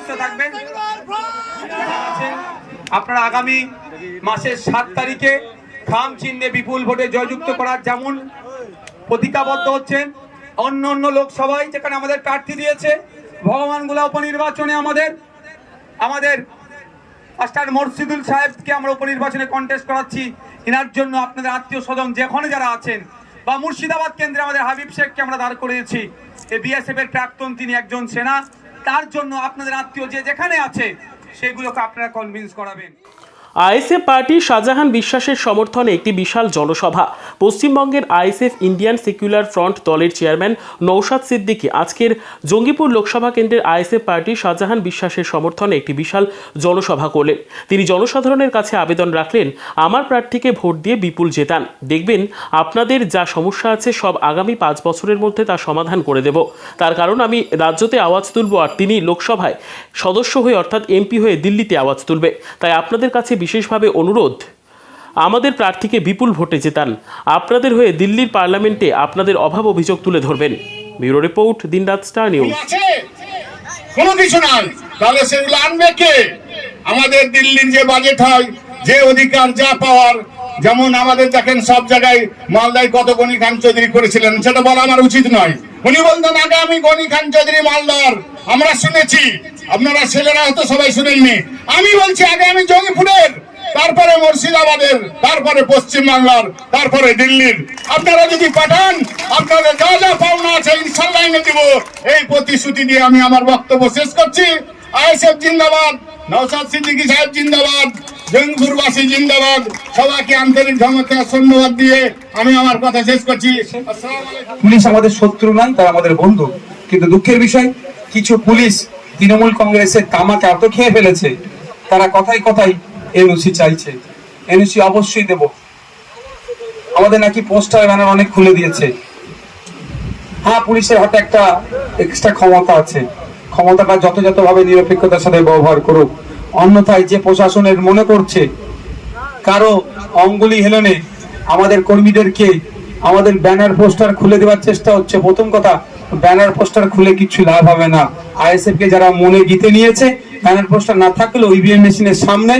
সুস্থ থাকবেন। আপনারা আগামী মাসের 7 তারিখে খাম চিহ্নে বিপুল ভোটে জয়যুক্ত করার যেমন প্রতিজ্ঞাবদ্ধ হচ্ছেন, অন্য অন্য লোকসভায় যেখানে আমাদের প্রার্থী দিয়েছে, ভগবানগোলা উপনির্বাচনে আমাদের মাস্টার মরসিদুল সাহেবকে আমরা উপনির্বাচনে কন্টেস্ট করাচ্ছি। এনার জন্য আপনাদের আত্মীয় স্বজন যেখানে যারা আছেন, বা মুর্শিদাবাদ কেন্দ্রে আমাদের হাবিব শেখকে আমরা দাঁড় করিয়েছি, এই বিএসএফ এর প্রাক্তন, তিনি একজন সেনা, তার জন্য আপনাদের আত্মীয় যে যেখানে আছে সেগুলোকে আপনারা কনভিন্স করাবেন। আইএসএফ পার্টি শাহজাহান বিশ্বাসের সমর্থনে একটি বিশাল জনসভা। পশ্চিমবঙ্গের আইএসএফ ইন্ডিয়ান সেকুলার ফ্রন্ট দলের চেয়ারম্যান নওশাদ সিদ্দিকী আজকের জঙ্গিপুর লোকসভা কেন্দ্রের আইএসএফ পার্টি শাহজাহান বিশ্বাসের সমর্থনে একটি বিশাল জনসভা করলেন। তিনি জনসাধারণের কাছে আবেদন রাখলেন, আমার প্রার্থীকে ভোট দিয়ে বিপুল জেতান। দেখবেন আপনাদের যা সমস্যা আছে সব আগামী 5 বছরের মধ্যে তা সমাধান করে দেব। তার কারণ আমি রাজ্যতে আওয়াজ তুলব, আর তিনি লোকসভায় সদস্য হয়ে অর্থাৎ এমপি হয়ে দিল্লিতে আওয়াজ তুলবে। তাই আপনাদের কাছে বিশেষভাবে অনুরোধ, আমাদের প্রার্থীকে বিপুল ভোটে জেতান। আপনাদের হয়ে দিল্লির পার্লামেন্টে আপনাদের অভাব অভিযোগ তুলে ধরবেন। ব্যুরো রিপোর্ট, দিনরাত স্টার নিউজ। কোনো কিছু নাই, তাহলে সেগুলো আনবে কে? আমাদের দিল্লির যে বাজেট হয়, যে অধিকার, যা পাওয়ার, যেমন আমাদের দেখেন সব জায়গায় মালদায় কত গনি খান চৌধুরী করেছিলেন, সেটা বলা আমার উচিত নয়। উনি বলতেন আগে আমি গনি খান চৌধুরী মালদার, আমরা শুনেছি, আপনারা ছেলেরা হয়তো সবাই শুনেননি। আমি বলছি আগে আমি জঙ্গিপুরের, তারপরে মুর্শিদাবাদের, তারপরে পশ্চিমবাংলার, তারপরে দিল্লির। আপনারা যদি পাঠান, আপনাদের যা যা পাওনা আছে ইনশাল্লাহ এনে দিব। এই প্রতিশ্রুতি দিয়ে আমি আমার বক্তব্য শেষ করছি। আইএসএফ জিন্দাবাদ, নওশাদ সিদ্দিকী সাহেব জিন্দাবাদ, জঙ্গিপুরবাসী জিন্দাবাদ। সবাইকে আন্তরিক ধন্যবাদ দিয়ে আমি আমার কথা শেষ করছি। পুলিশ আমাদের শত্রু নয়, তারা আমাদের বন্ধু। কিন্তু দুঃখের বিষয়, কিছু পুলিশ তৃণমূল কংগ্রেসের তামাকে এত খেয়ে ফেলেছে, তারা কথায় কথায় এনওসি চাইছে। এনওসি অবশ্যই দেব। আমাদের নাকি পোস্টার ব্যানার অনেক খুলে দিয়েছে। হ্যাঁ, পুলিশের হাতে একটা এক্সট্রা ক্ষমতা আছে, ক্ষমতাটা যথাযথভাবে নিরপেক্ষতার সাথে ব্যবহার করুক। অন্যথায় যে প্রশাসনের মনে করছে কারো অঙ্গুলি হেলনে আমাদের কর্মীদেরকে আমাদের ব্যানার পোস্টার খুলে দেওয়ার চেষ্টা হচ্ছে, প্রথম কথা, ব্যানার পোস্টার খুলে কিছু লাভ হবে না। আইএসএফ কে যারা মনে জিতে নিয়েছে, ব্যানার পোস্টার না থাকলেও ইভিএম মেশিনের সামনে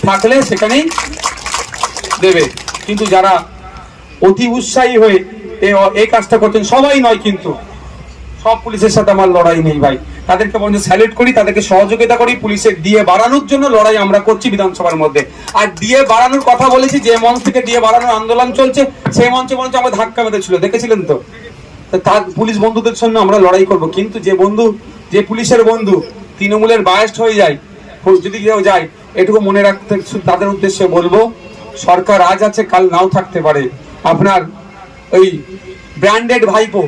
থাকলে সেখানেই দেবে। কিন্তু যারা অতি উৎসাহী হয়ে এই কাজটা করছেন, সবাই নয় কিন্তু, সব পুলিশের সাথে আমার লড়াই নেই ভাই, তাদেরকে বরঞ্চ স্যালুট করি, তাদেরকে সহযোগিতা করি। পুলিশের ডিএ বাড়ানোর জন্য লড়াই আমরা করছি বিধানসভার মধ্যে। আর ডিএ বাড়ানোর কথা বলেছি, যে মঞ্চ থেকে ডিএ বাড়ানোর আন্দোলন চলছে, সেই মঞ্চে বরঞ্চ আমরা ধাক্কা মেরেছিল, দেখেছিলেন তো। তার পুলিশ বন্ধুদের জন্য আমরা লড়াই করব। কিন্তু যে পুলিশের বন্ধু তৃণমূলের বায়াস্ট হয়ে যায়, যদি কেউ যায়, এটুকু মনে রাখতে তাদের উদ্দেশ্যে বলবো, সরকার আজ আছে, কাল নাও থাকতে পারে। আপনার ওই ব্র্যান্ডেড ভাইপো,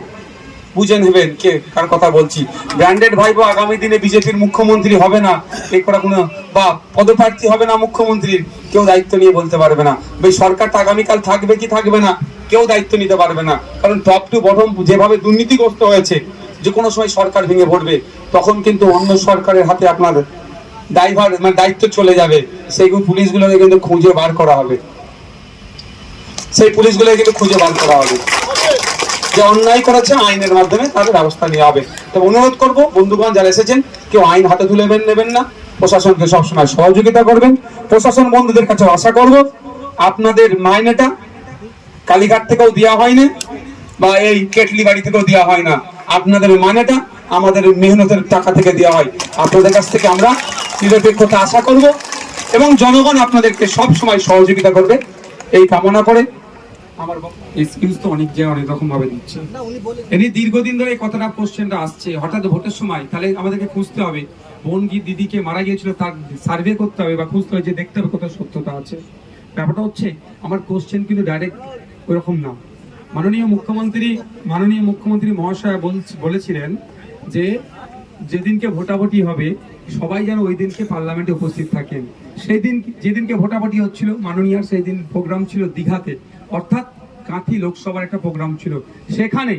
বুঝে নেবেন কে কার কথা বলছি, ব্র্যান্ডেড ভাইপো আগামী দিনে বিজেপির মুখ্যমন্ত্রী হবে না, কোনো বা পদপ্রার্থী হবে না মুখ্যমন্ত্রীর, কেউ দায়িত্ব নিয়ে বলতে পারবে না। ওই সরকারটা আগামীকাল থাকবে কি থাকবে না, কেউ দায়িত্ব নিতে পারবে না। কারণ টপ টু বটম যেভাবে দুর্নীতিগ্রস্ত হয়েছে, যে কোনো সময় সরকার ভেঙে পড়বে, তখন কিন্তু অন্য সরকারের হাতে আপনার দায়িত্ব চলে যাবে। সেইগুলো পুলিশগুলোকে কিন্তু খুঁজে বার করা হবে, সেই পুলিশগুলোকে কিন্তু খুঁজে বার করা হবে। যে অন্যায় করেছে আইনের মাধ্যমে তাদের ব্যবস্থা নেওয়া হবে। তো অনুরোধ করব, বন্ধুগণ যারা এসেছেন, কেউ আইন হাতে তুলে নেবেন না, প্রশাসনকে সবসময় সহযোগিতা করবেন। প্রশাসন বন্ধুদের কাছে আশা করব, আপনাদের মাইনেটা কালীঘাট থেকেও দেওয়া হয় না, বা এই কেটলি বাড়ি থেকেও দেওয়া হয় না, আপনাদের মাইনেটা আমাদের মেহনতের টাকা থেকে দেওয়া হয়। আপনাদের কাছ থেকে আমরা নিরপেক্ষতা আশা করব, এবং জনগণ আপনাদেরকে সব সময় সহযোগিতা করবে, এই কামনা করে আমার এক্সকিউজ তো অনেক জায়গায় অনেক রকম ভাবে দিচ্ছে। এনি দীর্ঘদিন ধরে এই কথাটা কোশ্চেনটা আসছে, হঠাৎ ভোটের সময়, তাহলে আমাদেরকে খুঁজতে হবে, বোন দিদিকে মারা গিয়েছিল তার সার্ভে করতে হবে, বা খুঁজতে হবে, যে দেখতে হবে কোথাও সত্যতা আছে। ব্যাপারটা হচ্ছে, আমার কোশ্চেন কিন্তু ডাইরেক্ট ওইরকম না। মাননীয় মুখ্যমন্ত্রী মহাশয় বলেছিলেন যে যেদিনকে ভোটাভুটি হবে সবাই যেন ওই দিনকে পার্লামেন্টে উপস্থিত থাকেন। সেই দিন যেদিনকে ভোটাভুটি হচ্ছিল, মাননীয়ার সেই দিন প্রোগ্রাম ছিল দীঘাতে, অর্থাৎ কাঁথি লোকসভার একটা প্রোগ্রাম ছিল, সেখানে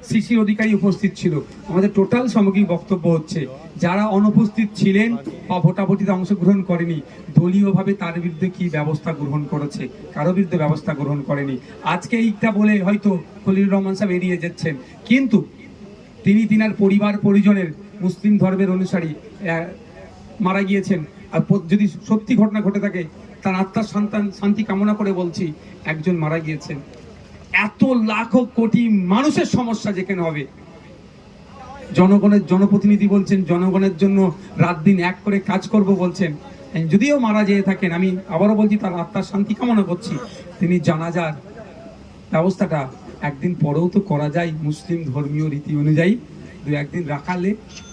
সিসি অধিকারী উপস্থিত ছিল। আমাদের টোটাল সামগ্রিক বক্তব্য হচ্ছে, যারা অনুপস্থিত ছিলেন বা ভোটাভুটিতে অংশগ্রহণ করেনি, দলীয়ভাবে তার বিরুদ্ধে কি ব্যবস্থা গ্রহণ করেছে, কারো বিরুদ্ধে ব্যবস্থা গ্রহণ করেনি। আজকে এইটা বলে হয়তো খলিলুর রহমান সাহেব এড়িয়ে যাচ্ছেন, কিন্তু তিনার পরিবার পরিজনের মুসলিম ধর্মের অনুসারী মারা গিয়েছেন, আর যদি সত্যি ঘটনা ঘটে থাকে তার আত্মার শান্তি কামনা করে বলছি, একজন মারা গিয়েছেন। এত লাখো কোটি মানুষের সমস্যা যেখানে হবে, জনগণের জনপ্রতিনিধি বলছেন জনগণের জন্য রাত দিন এক করে কাজ করব বলছেন, যদিও মারা যেয়ে থাকেন, আমি আবারও বলছি তার আত্মার শান্তি কামনা করছি। তিনি জানাজার ব্যবস্থাটা একদিন পরেও তো করা যায়, মুসলিম ধর্মীয় রীতি অনুযায়ী দু একদিন রাখালে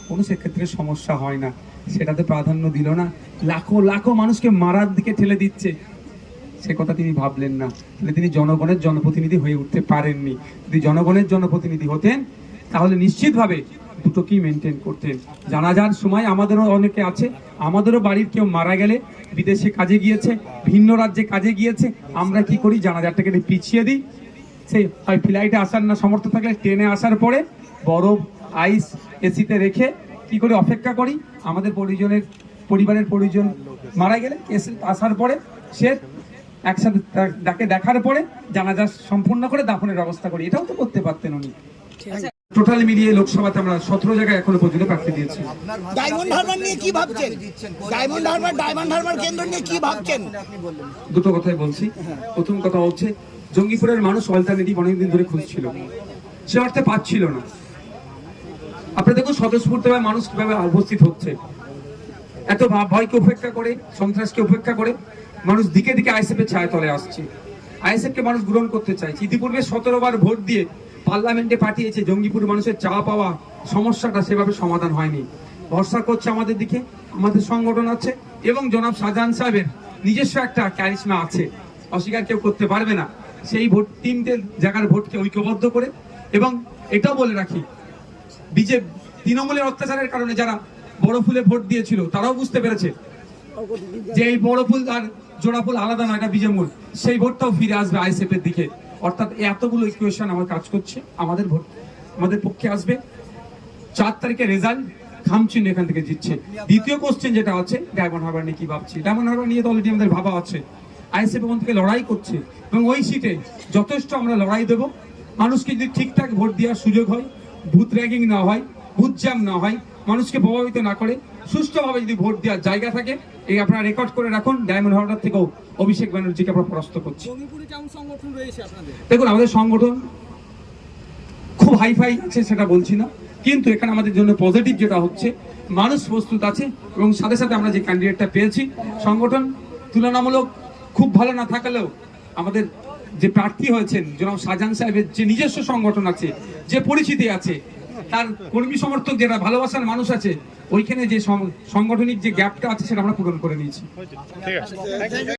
কোনো সেক্ষেত্রে সমস্যা হয় না, সেটাতে প্রাধান্য দিল না, লাখো লাখো মানুষকে মারার দিকে ঠেলে দিচ্ছে, সে কথা তিনি ভাবলেন না। তাহলে তিনি জনগণের জনপ্রতিনিধি হয়ে উঠতে পারেননি। যদি জনগণের জনপ্রতিনিধি হতেন তাহলে নিশ্চিতভাবে দুটোকেই মেনটেন করতেন। জানাজার সময় আমাদেরও অনেকে আছে, আমাদেরও বাড়ির কেউ মারা গেলে বিদেশে কাজে গিয়েছে, ভিন্ন রাজ্যে কাজে গিয়েছে, আমরা কি করি, জানাজারটাকে পিছিয়ে দিই। সে হয় ফ্লাইটে আসার না সামর্থ্য থাকলে ট্রেনে আসার পরে বরফ আইস এসিতে রেখে কি করে অপেক্ষা করি, আমাদের পরিবারের পরিজন মারা গেলে আসার পরে সে একসাথে তাকে দেখার পরে জানাজা সম্পূর্ণ করে দাফনের ব্যবস্থা করি। এটাও তো করতে পারতেন উনি। টোটাল মিলিয়ে লোকসভাতে আমরা 17 জায়গায় এখনো পর্যন্ত প্রার্থী দিয়েছি। ডায়মন্ড হারবার নিয়ে কি ভাবছেন? ডায়মন্ড হারবার কেন্দ্র নিয়ে কি ভাবছেন? দুটো কথাই বলছি। প্রথম কথা হচ্ছে, জঙ্গিপুরের মানুষ অল্টারনেটিভ অনেকদিন ধরে খুঁজছিল, সে অর্থে পাচ্ছিল না। আপনারা দেখুন স্বতঃস্ফূর্তভাবে মানুষ কিভাবে উপস্থিত হচ্ছে, এত ভয়কে উপেক্ষা করে, সন্ত্রাসকে উপেক্ষা করে মানুষ দিকে দিকে আইএসএফ এর ছায়া তলে আসছে। আইএসএফ কে মানুষ গ্রহণ করতে চাইছে। ইতিপূর্বে 17 বার ভোট দিয়ে পার্লামেন্টে পাঠিয়েছে, জঙ্গিপুর মানুষের চা পাওয়া সমস্যাটা সেভাবে সমাধান হয়নি। ভরসা করছে আমাদের দিকে, আমাদের সংগঠন আছে এবং জনাব শাহজাহান সাহেবের নিজস্ব একটা ক্যারিশমা আছে, অস্বীকার কেউ করতে পারবে না। সেই ভোট 3টে জায়গার ভোটকে ঐক্যবদ্ধ করে, এবং এটাও বলে রাখি, তৃণমূলের অত্যাচারের কারণে যারা বড় ফুলে ভোট দিয়েছিল তারাও বুঝতে পেরেছে যে এই বড় ফুল আর জোড়া ফুল আলাদা নয়, এটা বিজেমূল। সেই ভোটটাও ফিরে আসবে আইএসএফ এর দিকে। অর্থাৎ এতগুলো ইকুয়েশন আমার কাজ করছে, আমাদের ভোট আমাদের পক্ষে আসবে। 4 তারিখে রেজাল্ট খামচিহ্ন এখান থেকে জিতছে। দ্বিতীয় কোশ্চেন যেটা আছে, ডায়মন্ড হারবার নিয়ে কি ভাবছি, ডায়মন্ড হারবার নিয়ে তো অলরেডি আমাদের ভাবা আছে। আইএসএফ ওখান থেকে লড়াই করছে এবং ওই সিটে যথেষ্ট আমরা লড়াই দেবো। মানুষকে যদি ঠিকঠাক ভোট দেওয়ার সুযোগ হয়, বুথ র্যাগিং না হয়, বুথ জ্যাম না হয়, মানুষকে প্রভাবিত না করে, সুষ্ঠুভাবে যদি ভোট দেওয়ার জায়গা থাকে, এই আপনারা রেকর্ড করে রাখুন, ডায়মন্ড হারবার থেকেও অভিষেক ব্যানার্জিকে আমরা পরাস্ত করছি। দেখুন আমাদের সংগঠন খুব হাইফাই আছে সেটা বলছি না, কিন্তু এখানে আমাদের জন্য পজিটিভ যেটা হচ্ছে, মানুষ প্রস্তুত আছে এবং সাথে সাথে আমরা যে ক্যান্ডিডেটটা পেয়েছি, সংগঠন তুলনামূলক খুব ভালো না থাকলেও আমাদের যে প্রার্থী হয়েছেন জনাব শাহজাহান সাহেবের যে নিজস্ব সংগঠন আছে, যে পরিচিতি আছে, তার কর্মী সমর্থক যেটা ভালোবাসার মানুষ আছে, ওইখানে যে সাংগঠনিক যে গ্যাপটা আছে সেটা আমরা পূরণ করে নিয়েছি।